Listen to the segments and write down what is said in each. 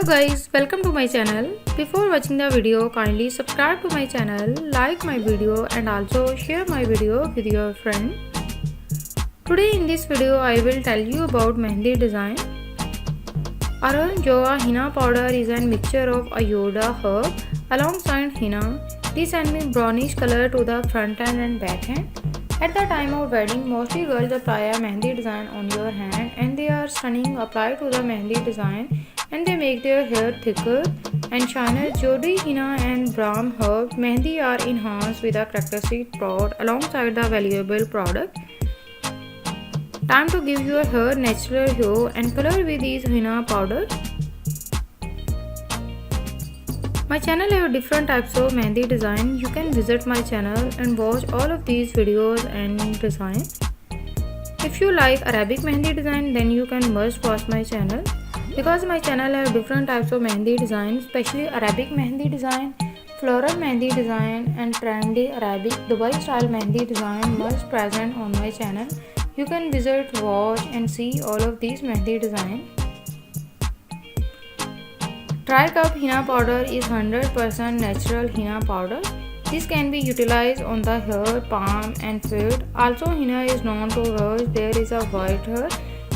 guys, welcome to my channel. Before watching the video, kindly subscribe to my channel, like my video and also share my video with your friend. Today in this video, I will tell you about Mehndi design. Aranjoa henna powder is a mixture of Ayoda herb alongside henna. This adds brownish color to the front end and back end. At the time of wedding, mostly girls apply a Mehndi design on your hand and they are stunning applied to the Mehndi design and they make their hair thicker and shiner. Jodi, henna and brown herb Mehndi are enhanced with a characteristic prod alongside the valuable product. Time to give your hair natural hue and color with these henna powder. My channel have different types of Mehndi design. You can visit my channel and watch all of these videos and design. If you like Arabic Mehndi design, then you can must watch my channel. Because my channel have different types of Mehndi design, especially Arabic Mehndi design, floral Mehndi design and trendy Arabic Dubai style Mehndi design must present on my channel. You can visit, watch and see all of these Mehndi design. Tri-cup henna powder is 100% natural henna powder. This can be utilized on the hair, palm and feet. Also, henna is known to rush there is a white hair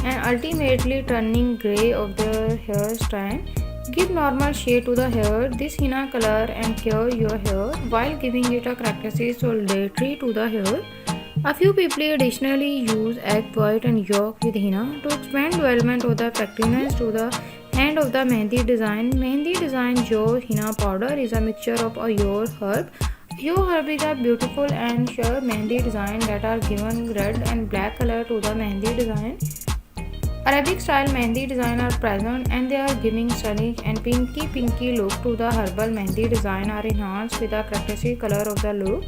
and ultimately turning grey of the hair strand. Give normal shade to the hair. This henna color and cure your hair while giving it a characteristic solidity to the hair. A few people additionally use egg white and yolk with henna to expand development of the effectiveness to the end of the Mehndi design. Mehndi design Jo henna powder is a mixture of Ayor herb. Ayor herb is a beautiful and sure Mehndi design that are given red and black color to the Mehndi design. Arabic style Mehndi design are present and they are giving stunning and pinky look to the herbal Mehndi design are enhanced with the characteristic color of the look.